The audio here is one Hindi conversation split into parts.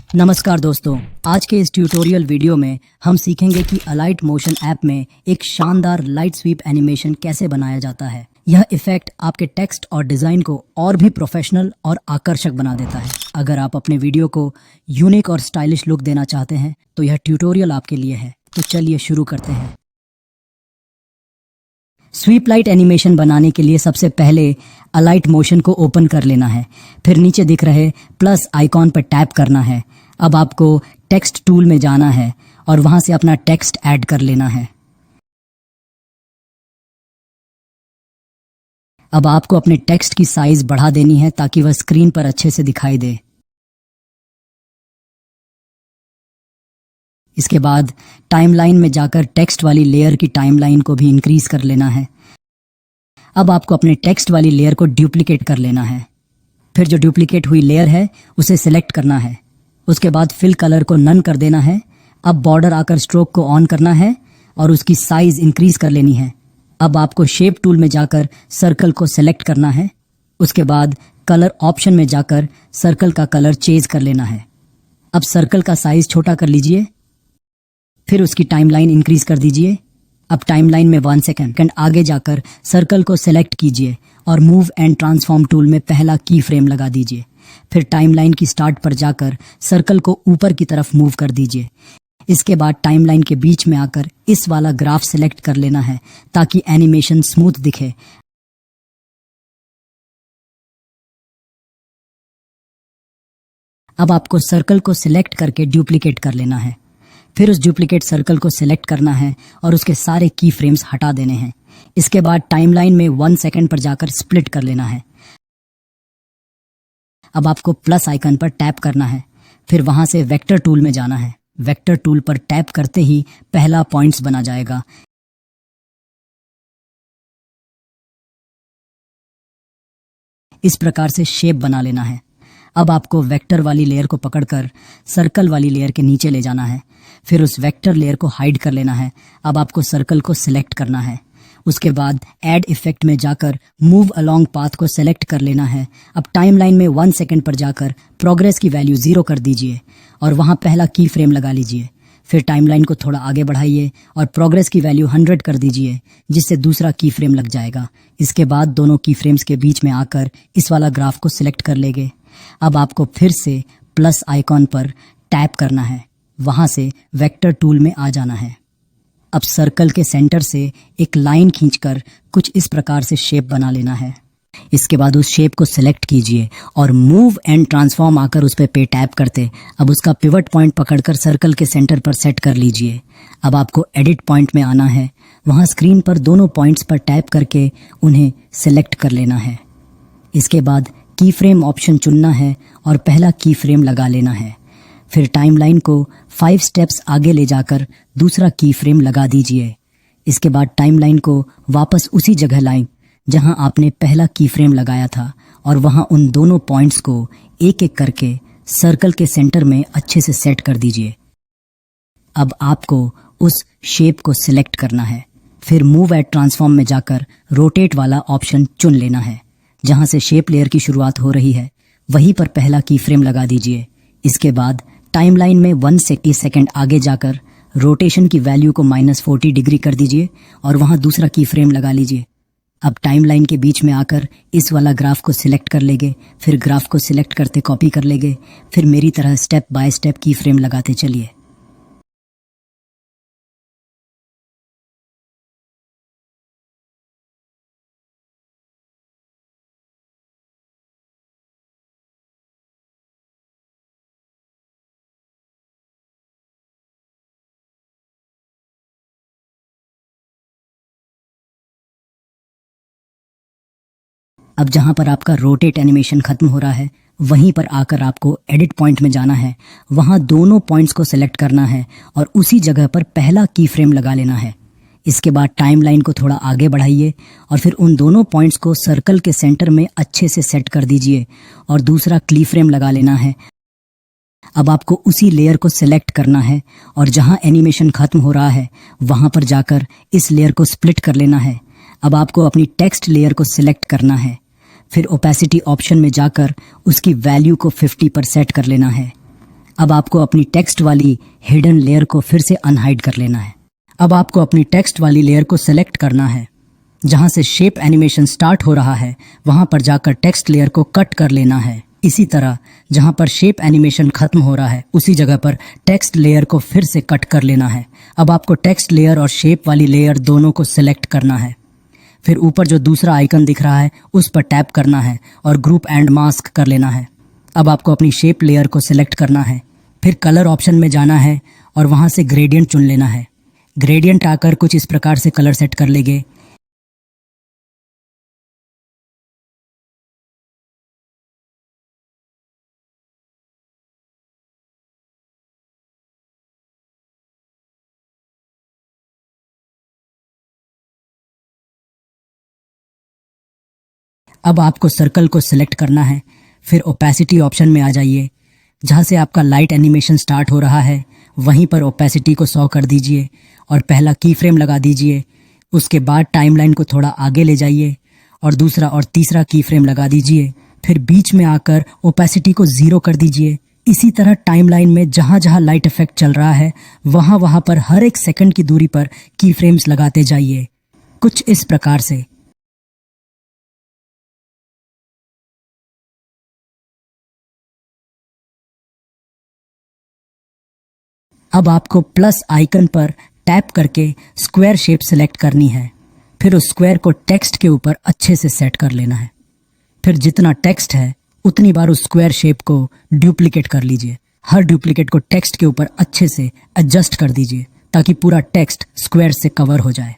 नमस्कार दोस्तों, आज के इस ट्यूटोरियल वीडियो में हम सीखेंगे कि अलाइट मोशन ऐप में एक शानदार लाइट स्वीप एनिमेशन कैसे बनाया जाता है। यह इफेक्ट आपके टेक्स्ट और डिज़ाइन को और भी प्रोफेशनल और आकर्षक बना देता है। अगर आप अपने वीडियो को यूनिक और स्टाइलिश लुक देना चाहते हैं तो यह ट्यूटोरियल आपके लिए है। तो चलिए शुरू करते हैं। स्वीप लाइट एनिमेशन बनाने के लिए सबसे पहले अलाइट मोशन को ओपन कर लेना है। फिर नीचे दिख रहे प्लस आइकॉन पर टैप करना है। अब आपको टेक्स्ट टूल में जाना है और वहां से अपना टेक्स्ट ऐड कर लेना है। अब आपको अपने टेक्स्ट की साइज बढ़ा देनी है ताकि वह स्क्रीन पर अच्छे से दिखाई दे। इसके बाद टाइमलाइन में जाकर टेक्स्ट वाली लेयर की टाइमलाइन को भी इंक्रीज कर लेना है। अब आपको अपने टेक्स्ट वाली लेयर को डुप्लीकेट कर लेना है। फिर जो डुप्लीकेट हुई लेयर है उसे सिलेक्ट करना है। उसके बाद फिल कलर को नन कर देना है। अब बॉर्डर आकर स्ट्रोक को ऑन करना है और उसकी साइज इंक्रीज कर लेनी है। अब आपको शेप टूल में जाकर सर्कल को सिलेक्ट करना है। उसके बाद कलर ऑप्शन में जाकर सर्कल का कलर चेंज कर लेना है। अब सर्कल का साइज छोटा कर लीजिए। फिर उसकी टाइमलाइन इंक्रीज कर दीजिए। अब टाइमलाइन में 1 सेकंड आगे जाकर सर्कल को सिलेक्ट कीजिए और मूव एंड ट्रांसफॉर्म टूल में पहला की फ्रेम लगा दीजिए। फिर टाइमलाइन की स्टार्ट पर जाकर सर्कल को ऊपर की तरफ मूव कर दीजिए। इसके बाद टाइमलाइन के बीच में आकर इस वाला ग्राफ सिलेक्ट कर लेना है ताकि एनिमेशन स्मूथ दिखे। अब आपको सर्कल को सिलेक्ट करके डुप्लीकेट कर लेना है। फिर उस डुप्लीकेट सर्कल को सिलेक्ट करना है और उसके सारे की फ्रेम्स हटा देने हैं। इसके बाद टाइमलाइन में 1 सेकंड पर जाकर स्प्लिट कर लेना है। अब आपको प्लस आइकन पर टैप करना है। फिर वहां से वेक्टर टूल में जाना है। वेक्टर टूल पर टैप करते ही पहला पॉइंट्स बना जाएगा। इस प्रकार से शेप बना लेना है। अब आपको वेक्टर वाली लेयर को पकड़कर सर्कल वाली लेयर के नीचे ले जाना है। फिर उस वेक्टर लेयर को हाइड कर लेना है। अब आपको सर्कल को सिलेक्ट करना है। उसके बाद ऐड इफेक्ट में जाकर मूव अलोंग पाथ को सिलेक्ट कर लेना है। अब टाइमलाइन में 1 सेकंड पर जाकर प्रोग्रेस की वैल्यू 0 कर दीजिए और वहां पहला की फ्रेम लगा लीजिए। फिर टाइमलाइन को थोड़ा आगे बढ़ाइए और प्रोग्रेस की वैल्यू 100 कर दीजिए, जिससे दूसरा की फ्रेम लग जाएगा। इसके बाद दोनों की फ्रेम्स के बीच में आकर इस वाला ग्राफ को सिलेक्ट कर लेंगे। अब आपको फिर से प्लस आइकॉन पर टैप करना है। वहां से वेक्टर टूल में आ जाना है। अब सर्कल के सेंटर से एक लाइन खींचकर कुछ इस प्रकार से शेप बना लेना है। इसके बाद उस शेप को सिलेक्ट कीजिए और मूव एंड ट्रांसफॉर्म आकर उस पे टैप करते अब उसका पिवट पॉइंट पकड़कर सर्कल के सेंटर पर सेट कर लीजिए। अब आपको एडिट पॉइंट में आना है। वहां स्क्रीन पर दोनों पॉइंट्स पर टैप करके उन्हें सिलेक्ट कर लेना है। इसके बाद की फ्रेम ऑप्शन चुनना है और पहला की फ्रेम लगा लेना है। फिर टाइमलाइन को 5 स्टेप्स आगे ले जाकर दूसरा की फ्रेम लगा दीजिए। इसके बाद टाइमलाइन को वापस उसी जगह लाएं जहां आपने पहला की फ्रेम लगाया था और वहां उन दोनों पॉइंट्स को एक एक करके सर्कल के सेंटर में अच्छे से सेट कर दीजिए। अब आपको उस शेप को सिलेक्ट करना है। फिर मूव एट ट्रांसफॉर्म में जाकर रोटेट वाला ऑप्शन चुन लेना है। जहां से शेप लेयर की शुरुआत हो रही है वहीं पर पहला की फ्रेम लगा दीजिए। इसके बाद टाइमलाइन में 1 सेकंड आगे जाकर रोटेशन की वैल्यू को -40 डिग्री कर दीजिए और वहां दूसरा की फ्रेम लगा लीजिए। अब टाइमलाइन के बीच में आकर इस वाला ग्राफ को सिलेक्ट कर लेंगे। फिर ग्राफ को सिलेक्ट करते कॉपी कर लेंगे। फिर मेरी तरह स्टेप बाय स्टेप की फ्रेम लगाते चलिए। अब जहां पर आपका रोटेट एनिमेशन खत्म हो रहा है वहीं पर आकर आपको एडिट पॉइंट में जाना है। वहां दोनों पॉइंट्स को सिलेक्ट करना है और उसी जगह पर पहला की फ्रेम लगा लेना है। इसके बाद टाइमलाइन को थोड़ा आगे बढ़ाइए और फिर उन दोनों पॉइंट्स को सर्कल के सेंटर में अच्छे से सेट कर दीजिए और दूसरा की फ्रेम लगा लेना है। अब आपको उसी लेयर को सिलेक्ट करना है और जहां एनिमेशन खत्म हो रहा है वहां पर जाकर इस लेयर को स्प्लिट कर लेना है। अब आपको अपनी टेक्स्ट लेयर को सिलेक्ट करना है। फिर ओपेसिटी ऑप्शन में जाकर उसकी वैल्यू को 50 पर सेट कर लेना है। अब आपको अपनी टेक्स्ट वाली हिडन लेयर को फिर से अनहाइड कर लेना है। अब आपको अपनी टेक्स्ट वाली लेयर को सेलेक्ट करना है। जहां से शेप एनिमेशन स्टार्ट हो रहा है वहां पर जाकर टेक्स्ट लेयर को कट कर लेना है। इसी तरह जहां पर शेप एनिमेशन खत्म हो रहा है उसी जगह पर टेक्स्ट लेयर को फिर से कट कर लेना है। अब आपको टेक्स्ट लेयर और शेप वाली लेयर दोनों को सिलेक्ट करना है। फिर ऊपर जो दूसरा आइकन दिख रहा है उस पर टैप करना है और ग्रुप एंड मास्क कर लेना है। अब आपको अपनी शेप लेयर को सिलेक्ट करना है। फिर कलर ऑप्शन में जाना है और वहां से ग्रेडियंट चुन लेना है। ग्रेडियंट आकर कुछ इस प्रकार से कलर सेट कर लेंगे। अब आपको सर्कल को सिलेक्ट करना है। फिर ओपेसिटी ऑप्शन में आ जाइए। जहां से आपका लाइट एनिमेशन स्टार्ट हो रहा है वहीं पर ओपेसिटी को 100 कर दीजिए और पहला की फ्रेम लगा दीजिए। उसके बाद टाइमलाइन को थोड़ा आगे ले जाइए और दूसरा और तीसरा की फ्रेम लगा दीजिए। फिर बीच में आकर ओपेसिटी को 0 कर दीजिए। इसी तरह टाइमलाइन में जहां जहां लाइट इफेक्ट चल रहा है वहां वहां पर हर एक सेकंड की दूरी पर की फ्रेम्स लगाते जाइए, कुछ इस प्रकार से। अब आपको प्लस आइकन पर टैप करके स्क्वायर शेप सिलेक्ट करनी है। फिर उस स्क्वायर को टेक्स्ट के ऊपर अच्छे से सेट कर लेना है। फिर जितना टेक्स्ट है उतनी बार उस स्क्वायर शेप को डुप्लीकेट कर लीजिए। हर डुप्लीकेट को टेक्स्ट के ऊपर अच्छे से एडजस्ट कर दीजिए ताकि पूरा टेक्स्ट स्क्वायर से कवर हो जाए।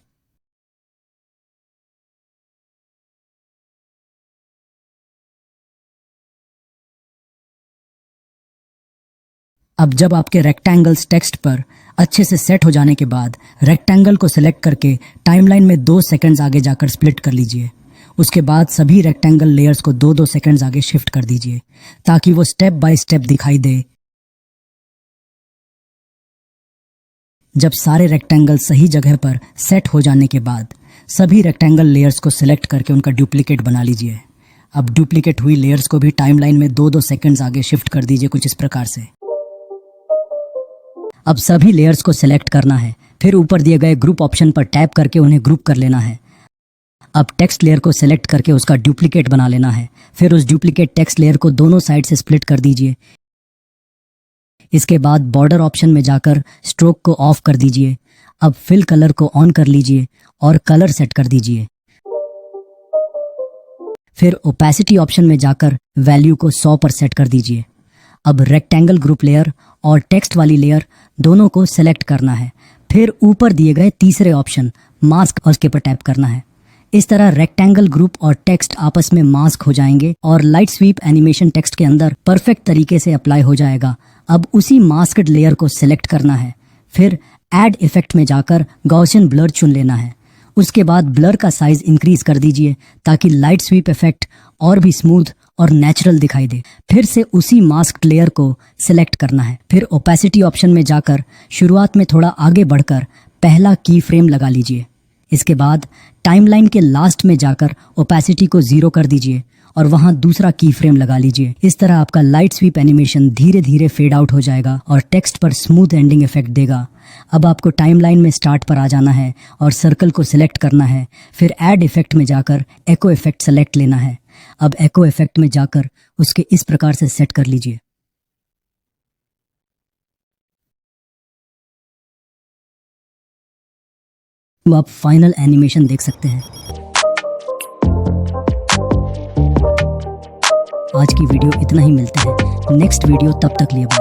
अब जब आपके रेक्टेंगल्स टेक्स्ट पर अच्छे से सेट हो जाने के बाद रेक्टेंगल को सिलेक्ट करके टाइमलाइन में 2 सेकंड्स आगे जाकर स्प्लिट कर लीजिए। उसके बाद सभी रेक्टेंगल लेयर्स को 2-2 सेकंड्स आगे शिफ्ट कर दीजिए ताकि वो स्टेप बाय स्टेप दिखाई दे। जब सारे रेक्टेंगल सही जगह पर सेट हो जाने के बाद सभी रेक्टेंगल लेयर्स को सिलेक्ट करके उनका डुप्लीकेट बना लीजिए। अब डुप्लीकेट हुई लेयर्स को भी टाइमलाइन में 2-2 सेकंड्स आगे शिफ्ट कर दीजिए, कुछ इस प्रकार से। अब सभी लेयर्स को सिलेक्ट करना है। फिर ऊपर दिए गए ग्रुप ऑप्शन पर टैप करके उन्हें ग्रुप कर लेना है। अब टेक्स्ट लेयर को सिलेक्ट करके उसका डुप्लीकेट बना लेना है। फिर उस डुप्लीकेट टेक्स्ट लेयर को दोनों साइड से स्प्लिट कर दीजिए। इसके बाद बॉर्डर ऑप्शन में जाकर स्ट्रोक को ऑफ कर दीजिए। अब फिल कलर को ऑन कर लीजिए और कलर सेट कर दीजिए। फिर ओपेसिटी ऑप्शन में जाकर वैल्यू को 100 पर सेट कर दीजिए। अब रेक्टेंगल ग्रुप लेयर और टेक्स्ट वाली लेयर दोनों को सेलेक्ट करना है। फिर ऊपर दिए गए तीसरे ऑप्शन मास्क और उसके पर टैप करना है। इस तरह रेक्टेंगल ग्रुप और टेक्स्ट आपस में मास्क हो जाएंगे और लाइट स्वीप एनिमेशन टेक्स्ट के अंदर परफेक्ट तरीके से अप्लाई हो जाएगा। अब उसी मास्क्ड लेयर को सिलेक्ट करना है। फिर ऐड इफेक्ट में जाकर गॉसियन ब्लर चुन लेना है। उसके बाद ब्लर का साइज इंक्रीज कर दीजिए ताकि लाइट स्वीप इफेक्ट और भी स्मूथ और नेचुरल दिखाई दे। फिर से उसी मास्क्ड लेयर को सिलेक्ट करना है। फिर ओपेसिटी ऑप्शन में जाकर शुरुआत में थोड़ा आगे बढ़कर पहला की फ्रेम लगा लीजिए। इसके बाद टाइमलाइन के लास्ट में जाकर ओपेसिटी को 0 कर दीजिए और वहां दूसरा की फ्रेम लगा लीजिए। इस तरह आपका लाइट स्वीप एनिमेशन धीरे धीरे फेड आउट हो जाएगा और टेक्स्ट पर स्मूथ एंडिंग इफेक्ट देगा। अब आपको टाइमलाइन में स्टार्ट पर आ जाना है और सर्कल को सिलेक्ट करना है। फिर ऐड इफेक्ट में जाकर एको इफेक्ट सेलेक्ट लेना है। अब एको इफेक्ट में जाकर उसके इस प्रकार से सेट कर लीजिए। तो आप फाइनल एनिमेशन देख सकते हैं। आज की वीडियो इतना ही, मिलते हैं नेक्स्ट वीडियो, तब तक लिए बाय।